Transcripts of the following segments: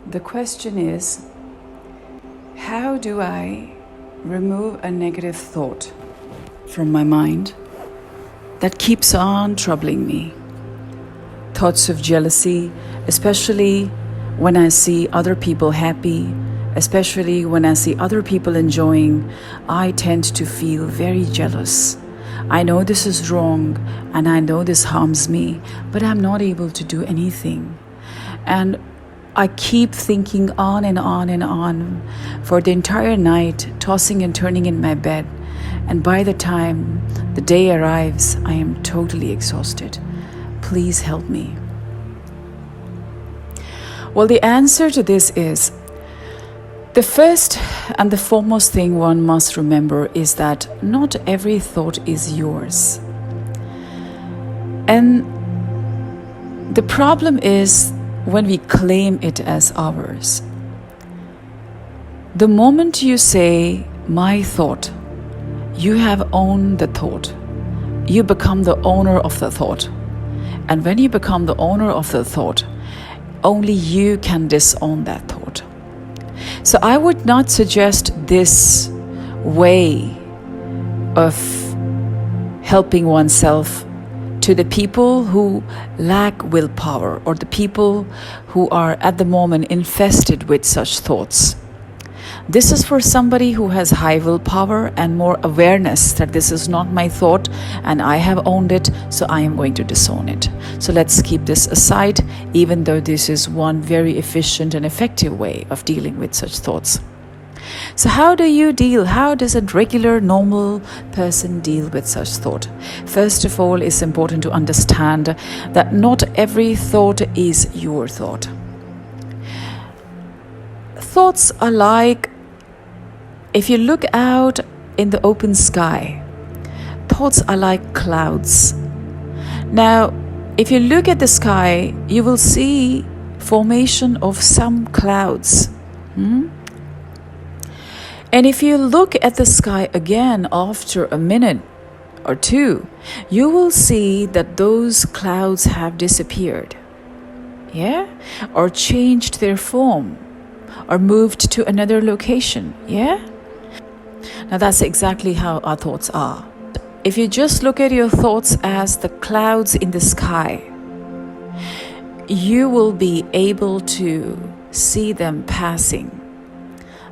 The question is, how do I remove a negative thought from my mind that keeps on troubling me? Thoughts of jealousy, especially when I see other people happy, especially when I see other people enjoying, I tend to feel very jealous. I know this is wrong and I know this harms me, but I'm not able to do anything. And I keep thinking on and on and on for the entire night, tossing and turning in my bed. And by the time the day arrives, I am totally exhausted. Please help me. Well, the answer to this is, the first and the foremost thing one must remember is that not every thought is yours. And the problem is when we claim it as ours. The moment you say, my thought, you have owned the thought. You become the owner of the thought. And when you become the owner of the thought, only you can disown that thought. So I would not suggest this way of helping oneself to the people who lack willpower or the people who are at the moment infested with such thoughts. This is for somebody who has high willpower and more awareness that this is not my thought and I have owned it, so I am going to disown it. So let's keep this aside, even though this is one very efficient and effective way of dealing with such thoughts. So how does a regular, normal person deal with such thought? First of all, it's important to understand that not every thought is your thought. Thoughts are like, if you look out in the open sky, thoughts are like clouds. Now, if you look at the sky, you will see formation of some clouds. And if you look at the sky again after a minute or two, you will see that those clouds have disappeared. Yeah? Or changed their form, or moved to another location. Yeah? Now that's exactly how our thoughts are. If you just look at your thoughts as the clouds in the sky, you will be able to see them passing.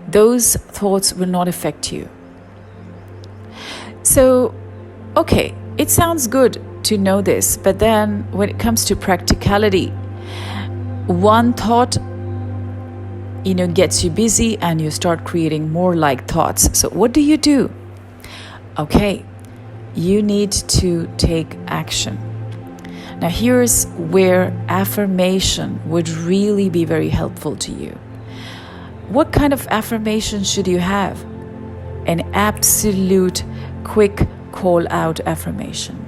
Those thoughts will not affect you. So, okay, it sounds good to know this, but then when it comes to practicality, one thought gets you busy and you start creating more like thoughts. So what do? Okay, you need to take action. Now here's where affirmation would really be very helpful to you. What kind of affirmation should you have? An absolute quick call out affirmation.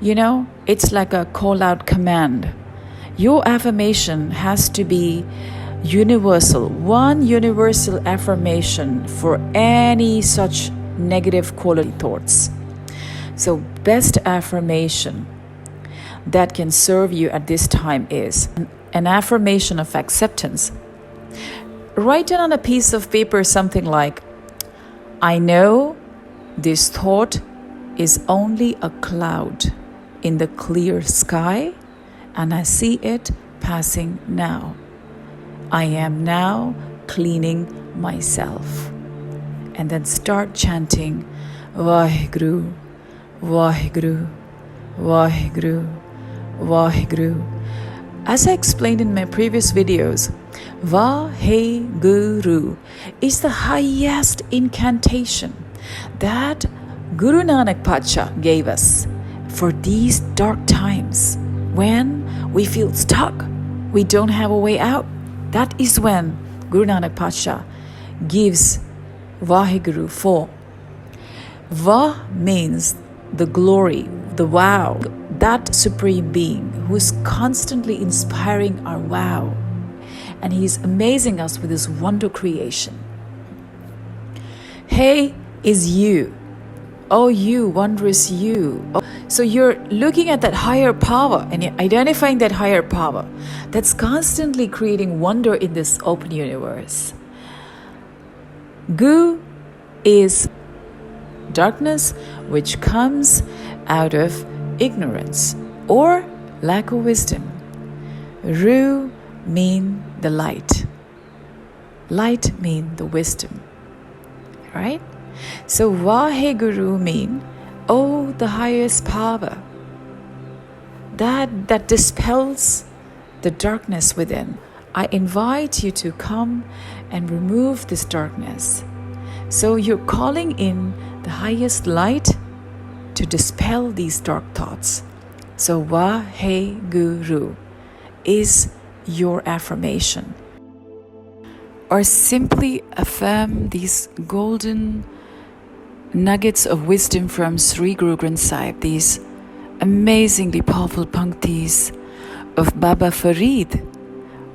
It's like a call out command. Your affirmation has to be universal, one universal affirmation for any such negative quality thoughts. So best affirmation that can serve you at this time is an affirmation of acceptance. Write it on a piece of paper something like, I know this thought is only a cloud in the clear sky and I see it passing now. I am now cleaning myself. And then start chanting, Vaheguru, Vaheguru, Vaheguru, Vaheguru. As I explained in my previous videos, Vaheguru is the highest incantation that Guru Nanak Pacha gave us for these dark times when we feel stuck, we don't have a way out. That is when Guru Nanak Pacha gives Vaheguru for. Va means the glory, the wow, that supreme being who is constantly inspiring our wow. And he's amazing us with his wonder creation. Hey is you. Oh, you, wondrous you. Oh, so you're looking at that higher power and you're identifying that higher power that's constantly creating wonder in this open universe. Gu is darkness which comes out of ignorance or lack of wisdom. Ru mean the light. Light mean the wisdom. Right? So Vaheguru mean, oh, the highest power. That dispels the darkness within. I invite you to come and remove this darkness. So you're calling in the highest light to dispel these dark thoughts. So Vaheguru is your affirmation. Or simply affirm these golden nuggets of wisdom from Sri Guru Granth Sahib, these amazingly powerful panktis of Baba Farid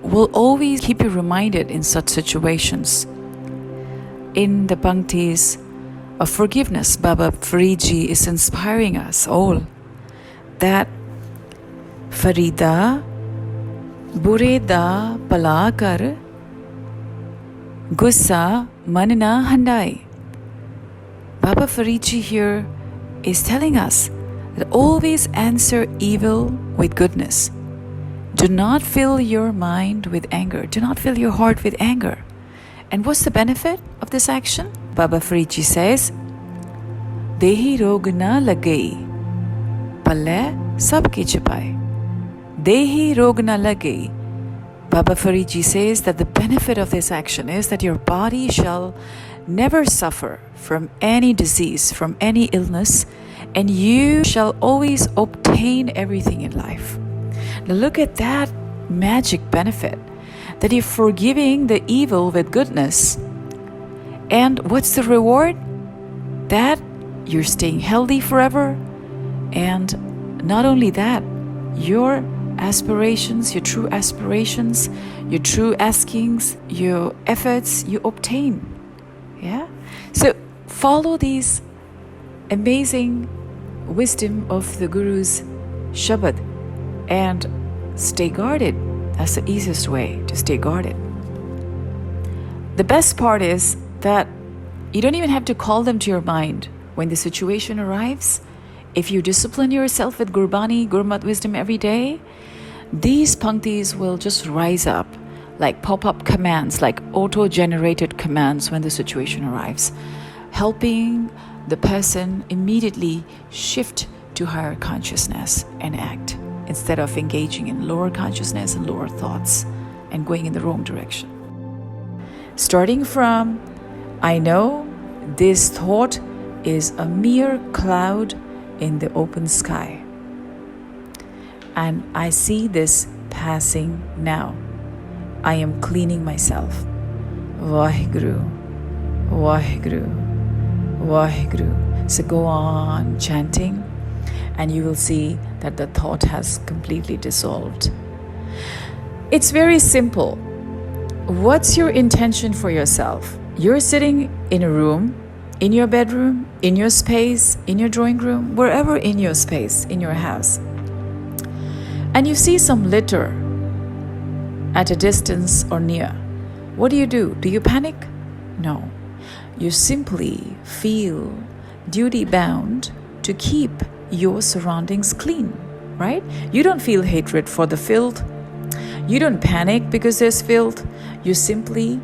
will always keep you reminded in such situations. In the panktis of forgiveness, Baba Faridji is inspiring us all that Farida bure da pala kar gussa man na handai. Baba Faridji here is telling us that always answer evil with goodness. Do not fill your mind with anger. Do not fill your heart with anger. And what's the benefit of this action? Baba Faridji says, Dehi rog na lagei, palle sab ki chapai. Dehi rog na lagei. Baba Faridji says that the benefit of this action is that your body shall never suffer from any disease, from any illness, and you shall always obtain everything in life. Now look at that magic benefit, that you're forgiving the evil with goodness. And what's the reward? That you're staying healthy forever. And not only that, your aspirations, your true aspirations, your true askings, your efforts, you obtain. Yeah? So follow these amazing wisdom of the Guru's Shabad and stay guarded. That's the easiest way to stay guarded. The best part is that you don't even have to call them to your mind when the situation arrives. If you discipline yourself with Gurbani, Gurmat wisdom every day, these panktis will just rise up like pop-up commands, like auto-generated commands when the situation arrives, helping the person immediately shift to higher consciousness and act instead of engaging in lower consciousness and lower thoughts and going in the wrong direction. Starting from, I know this thought is a mere cloud in the open sky, and I see this passing now. I am cleaning myself. Vaheguru, Vaheguru, Vaheguru. So go on chanting, and you will see that the thought has completely dissolved. It's very simple. What's your intention for yourself? You're sitting in a room, in your bedroom, in your space, in your drawing room, wherever in your space, in your house. And you see some litter at a distance or near. What do? Do you panic? No. You simply feel duty-bound to keep your surroundings clean, right? You don't feel hatred for the filth. You don't panic because there's filth. You simply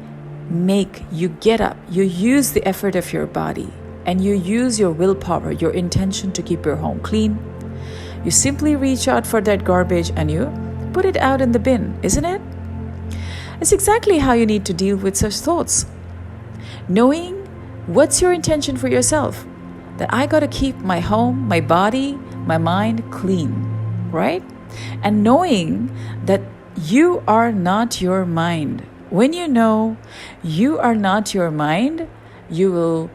you get up, you use the effort of your body, and you use your willpower, your intention to keep your home clean. You simply reach out for that garbage and you put it out in the bin, isn't it? It's exactly how you need to deal with such thoughts. Knowing what's your intention for yourself, that I got to keep my home, my body, my mind clean, right? And knowing that you are not your mind. When you know you are not your mind, you will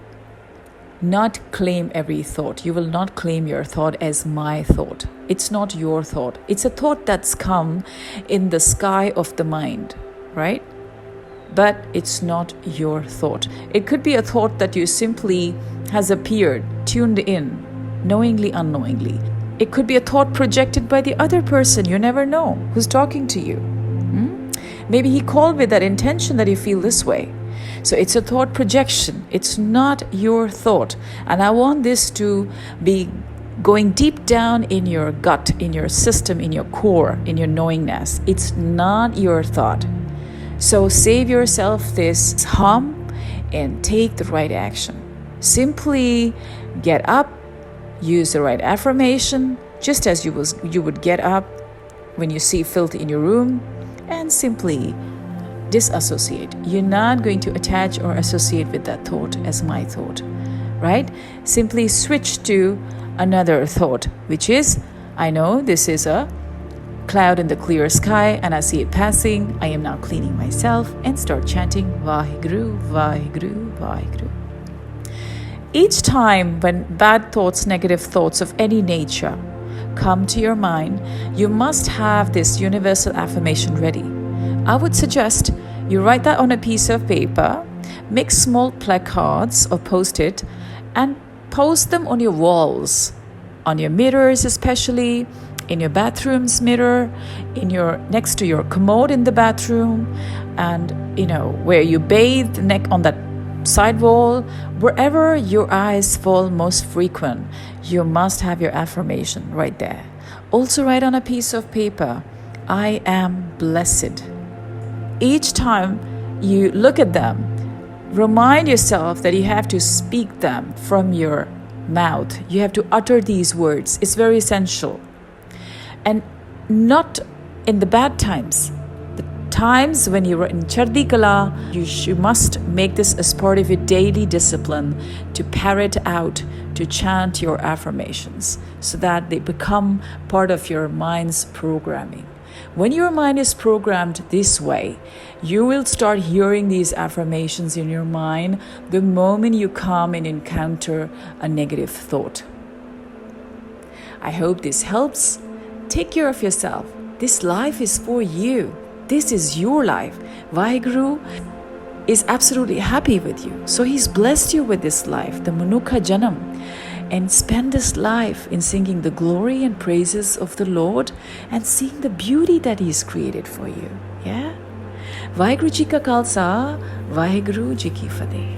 not claim every thought. You will not claim your thought as my thought. It's not your thought. It's a thought that's come in the sky of the mind, right? but it's not your thought. It could be a thought that you simply has appeared, tuned in, knowingly, unknowingly. It could be a thought projected by the other person. You never know who's talking to you. Maybe he called with that intention that you feel this way. So it's a thought projection. It's not your thought. And I want this to be going deep down in your gut, in your system, in your core, in your knowingness. It's not your thought. So save yourself this hum and take the right action. Simply get up, use the right affirmation, just as you would get up when you see filth in your room, and simply disassociate. You're not going to attach or associate with that thought as my thought, right? Simply switch to another thought, which is, I know this is a cloud in the clear sky and I see it passing. I am now cleaning myself, and start chanting Vaheguru, Vaheguru, Vaheguru. Each time when bad thoughts, negative thoughts of any nature come to your mind, you must have this universal affirmation ready. I would suggest you write that on a piece of paper, make small placards or post-it, and post them on your walls, on your mirrors especially, in your bathroom's mirror, next to your commode in the bathroom, and where you bathe, on that side wall, wherever your eyes fall most frequent, you must have your affirmation right there. Also write on a piece of paper, I am blessed. Each time you look at them, remind yourself that you have to speak them from your mouth. You have to utter these words. It's very essential. And not in the bad times. The times when you're in Chardi Kala, you must make this as part of your daily discipline to parrot out, to chant your affirmations so that they become part of your mind's programming. When your mind is programmed this way, you will start hearing these affirmations in your mind the moment you come and encounter a negative thought. I hope this helps. Take care of yourself. This life is for you. This is your life. Vaheguru is absolutely happy with you. So he's blessed you with this life, the Manukha Janam. And spend this life in singing the glory and praises of the Lord and seeing the beauty that He's created for you. Yeah? Vaheguru Ji ka Khalsa, Vaheguru Ji ki Fateh.